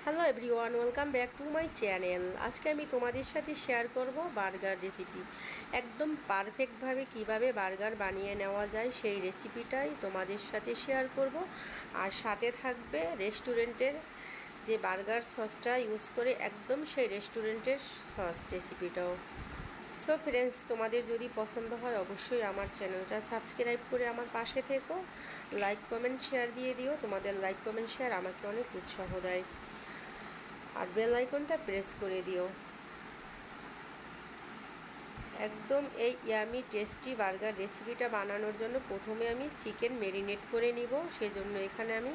Hello everyone, welcome back to my channel. আজকে আমি তোমাদের সাথে শেয়ার করব বার্গার রেসিপি। একদম পারফেক্টভাবে কিভাবে বার্গার বানিয়ে নেওয়া যায় সেই রেসিপিটাই তোমাদের সাথে শেয়ার করব। আর সাথে থাকবে রেস্টুরেন্টের যে বার্গার সসটা ইউজ করে একদম সেই রেস্টুরেন্টের সস রেসিপিটাও। সো ফ্রেন্ডস, তোমাদের যদি পছন্দ হয় অবশ্যই আমার চ্যানেলটা সাবস্ক্রাইব করে আমার পাশে থেকো, লাইক কমেন্ট শেয়ার দিয়ে দিও। তোমাদের লাইক কমেন্ট শেয়ার আমাকে অনেক উৎসাহ দেয়। আর বেল আইকনটা প্রেস করে দিও। একদম এই ইয়ামি টেস্টি বার্গার রেসিপিটা বানানোর জন্য প্রথমে আমি চিকেন ম্যারিনেট করে নিব। সেজন্য এখানে আমি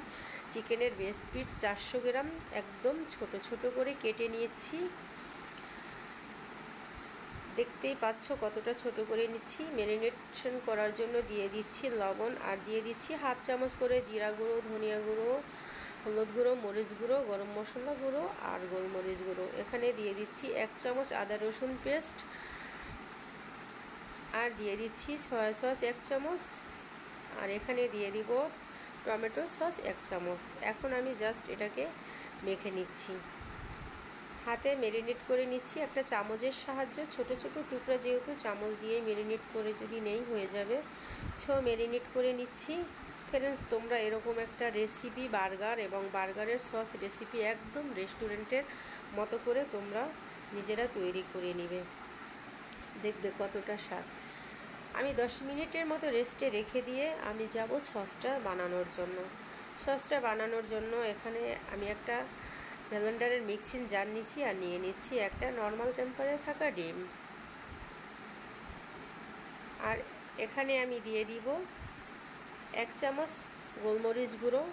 চিকেনের বেস্ট পিস 400 গ্রাম একদম ছোট ছোট করে কেটে নিয়েছি। দেখতেই পাচ্ছ কতটা ছোট করে নিচ্ছি। ম্যারিনেশন করার জন্য দিয়ে দিচ্ছি লবণ, আর দিয়ে দিচ্ছি হাফ চামচ করে জিরা গুঁড়ো, ধনিয়া গুঁড়ো, হলুদ গুঁড়ো, মরিচ গুঁড়ো, গরম মশলা গুঁড়ো আর গোলমরিচ গুঁড়ো। এখানে দিয়ে দিচ্ছি 1 চামচ আদা রসুন পেস্ট, আর দিয়ে দিচ্ছি সয়া সস 1 চামচ, আর এখানে দিয়ে দিব টমেটো সস 1 চামচ। এখন আমি জাস্ট এটাকে মেখে নিচ্ছি, হাতে ম্যারিনেট করে নিচ্ছি একটা চামচের সাহায্যে। ছোট ছোট টুকরা যেহেতু চামচ দিয়ে ম্যারিনেট করে যদি নেই হয়ে যাবে, ম্যারিনেট করে নিচ্ছি। ফ্রেন্ডস, তোমরা এরকম একটা রেসিপি বার্গার এবং বার্গারের সস রেসিপি একদম রেস্টুরেন্টের মতো করে তোমরা নিজেরা তৈরি করে নেবে, দেখবে কতটা স্বাদ। আমি 10 মিনিটের মতো রেস্টে রেখে দিয়ে আমি যাব সসটা বানানোর জন্য। সসটা বানানোর জন্য এখানে আমি একটা ব্লেন্ডারের মিক্সিং জার নিচ্ছি, আর নিয়ে নিচ্ছি একটা নর্মাল টেম্পারে থাকা ডিম। আর এখানে আমি দিয়ে দিব 1 চামচ গোলমরিচ গুঁড়ো,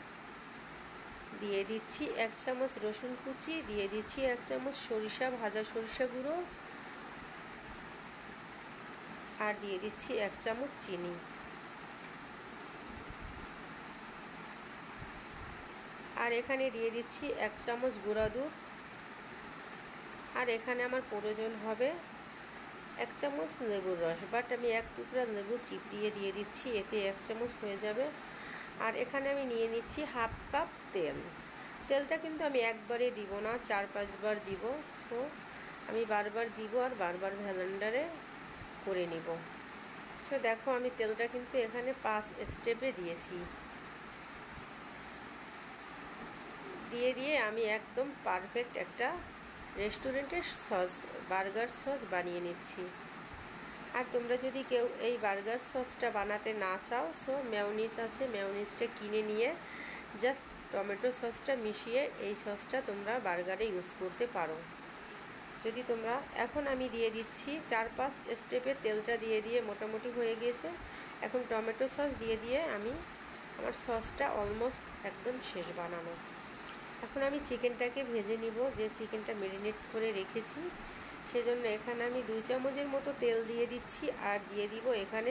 দিয়ে দিচ্ছি 1 চামচ রসুন কুচি, দিয়ে দিচ্ছি 1 চামচ ভাজা সরিষা গুঁড়ো, আর দিয়ে দিচ্ছি 1 চামচ চিনি। আর এখানে দিয়ে দিচ্ছি 1 চামচ গুঁড়া দুধ, আর এখানে আমার প্রয়োজন হবে 1 চামচ লেবুর রস, বাট আমি 1 টুকরা লেবু চিপিয়ে দিয়ে দিচ্ছি, এতে 1 চামচ হয়ে যাবে। আর এখানে আমি নিয়ে নিচ্ছি হাফ কাপ তেল। তেলটা কিন্তু আমি একবারে দিব না, 4-5 বার দিব। সো আমি বারবার দিব আর বারবার ব্লেন্ডারে করে নিব। সো দেখো, আমি তেলটা কিন্তু এখানে 5 স্টেপে দিয়েছি। দিয়ে আমি একদম পারফেক্ট একটা রেস্টুরেন্টের সস বার্গার সস বানিয়ে নিচ্ছি। আর তোমরা যদি কেউ এই বার্গার সসটা বানাতে না চাও, মেয়োনিজ আছে, মেয়োনিজটা কিনে নিয়ে জাস্ট টমেটো সসটা মিশিয়ে এই সসটা তোমরা বার্গারে ইউজ করতে পারো। যদি তোমরা এখন আমি দিয়ে দিচ্ছি 4-5 স্টেপে তেলটা দিয়ে মোটামুটি হয়ে গিয়েছে। এখন টমেটো সস দিয়ে আমি আমার সসটা অলমোস্ট একদম শেষ বানানো। এখন আমি চিকেনটাকে ভেজে নিব, যে চিকেনটা ম্যারিনেট করে রেখেছি। সেজন্য এখানে আমি 2 চামচের মতো তেল দিয়ে দিচ্ছি, আর দিয়ে দিব এখানে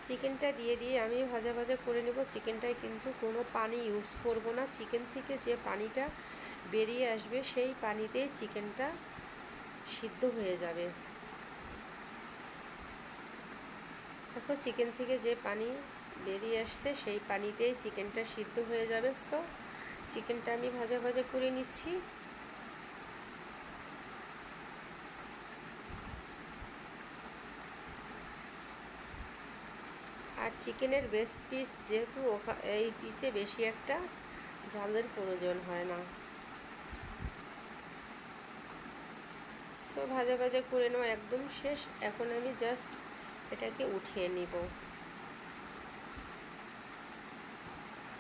চিকেনটা দিয়ে আমি ভাজা করে নেব। চিকেনটায় কিন্তু কোনো পানি ইউজ করব না। চিকেন থেকে যে পানিটা বেরিয়ে আসবে সেই পানিতেই চিকেনটা সিদ্ধ হয়ে যাবে। দেখো, চিকেন থেকে যে পানি বেরিয়ে আসছে সেই পানিতেই চিকেনটা সিদ্ধ হয়ে যাবে। সো চিকেনটা আমি ভাজা করে নিচ্ছি। আর চিকেনের বেস্ট পিস যেহেতু এই পিসে বেশি একটা ঝালের প্রয়োজন হয় না। সো ভাজা করে নেওয়া একদম শেষ। এখন আমি জাস্ট এটাকে উঠিয়ে নিব।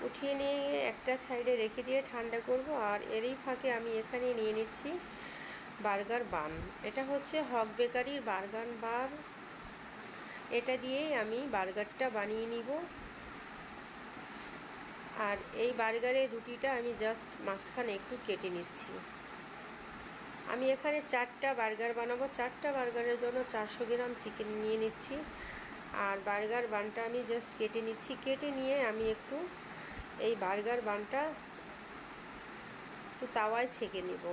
উঠিয়ে নিয়ে একটা সাইডে রেখে দিয়ে ঠান্ডা করব। আর এরই ফাঁকে আমি এখানে নিয়ে নিচ্ছি বার্গার বান। এটা হচ্ছে হক বেকারির বার্গার বান। এটা দিয়েই আমি বার্গারটা বানিয়ে নিব। আর এই বার্গারের রুটিটা আমি জাস্ট মাঝখানে একটু কেটে নিচ্ছি। আমি এখানে 4টা বার্গার বানাবো। 4টা বার্গারের জন্য 400 গ্রাম চিকেন নিয়ে নিচ্ছি। আর বার্গার বানটা আমি জাস্ট কেটে নিচ্ছি। কেটে নিয়ে আমি একটু এই বার্গার বানটা একটু তাওয়ায় ছেঁকে নেব।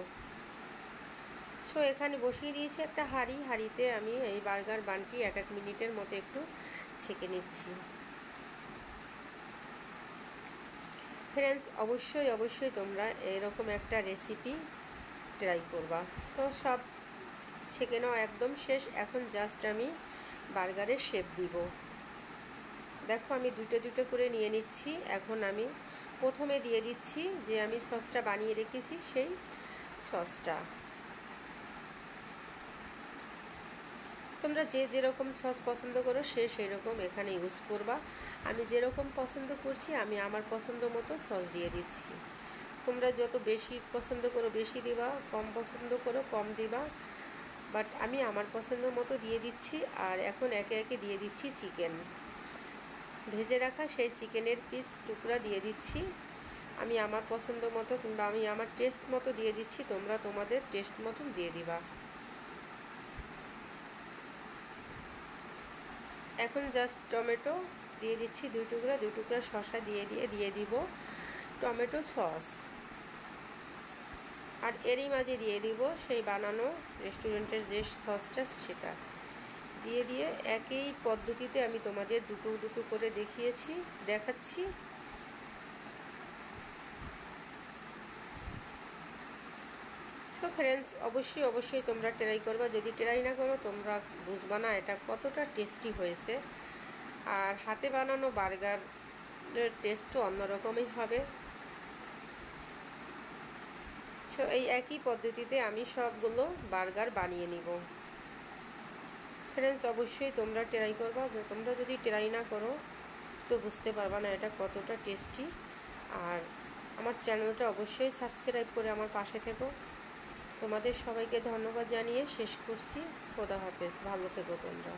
সো এখানে বসিয়ে দিয়েছি একটা হাঁড়িতে আমি এই বার্গার বানটি 1 মিনিটের মতো একটু ছেঁকে নিচ্ছি। ফ্রেন্ডস, অবশ্যই তোমরা এরকম একটা রেসিপি ট্রাই করবা। সো সব ছেঁকে নাও, একদম শেষ। এখন জাস্ট আমি বার্গারের শেপ দিব। দেখো আমি দুটো করে নিয়ে নিচ্ছি। এখন আমি প্রথমে দিয়ে দিচ্ছি যে আমি সসটা বানিয়ে রেখেছি, সেই সসটা। তোমরা যে যেরকম সস পছন্দ করো সেই রকম এখানে ইউজ করবা। আমি যেরকম পছন্দ করছি আমি আমার পছন্দ মতো সস দিয়ে দিচ্ছি। তোমরা যত বেশি পছন্দ করো বেশি দিবা, কম পছন্দ করো কম দিবা, বাট আমি আমার পছন্দ মতো দিয়ে দিচ্ছি। আর এখন একে একে দিয়ে দিচ্ছি চিকেন, ভেজে রাখা সেই চিকেনের পিস টুকরা দিয়ে দিচ্ছি। আমি আমার পছন্দ মতো কিংবা আমি আমার টেস্ট মতো দিয়ে দিচ্ছি, তোমরা তোমাদের টেস্ট মতন দিয়ে দিবা। এখন জাস্ট টমেটো দিয়ে দিচ্ছি দুই টুকরা শসা দিয়ে দিব টমেটো সস। আর এরই মাঝে দিয়ে দিব সেই বানানো রেস্টুরেন্টের যে সসটা, সেটা দিয়ে একই পদ্ধতিতে আমি তোমাদের দুটো করে দেখাচ্ছি। সো ফ্রেন্ডস, অবশ্যই তোমরা ট্রাই করবা। যদি ট্রাই না করো তোমরা বুঝবা না এটা কতটা টেস্টি হয়েছে। আর হাতে বানানো বার্গারের টেস্টও অন্যরকমই হবে। সো এই একই পদ্ধতিতে আমি সবগুলো বার্গার বানিয়ে নিব। ফ্রেন্ডস, অবশ্যই তোমরা ট্রাই করবা। তোমরা যদি ট্রাই না করো তো বুঝতে পারবা না এটা কতটা টেস্টি। আর আমার চ্যানেলটা অবশ্যই সাবস্ক্রাইব করে আমার পাশে থেকো। তোমাদের সবাইকে ধন্যবাদ জানিয়ে শেষ করছি। খোদা হাফেজ, ভালো থেকো তোমরা।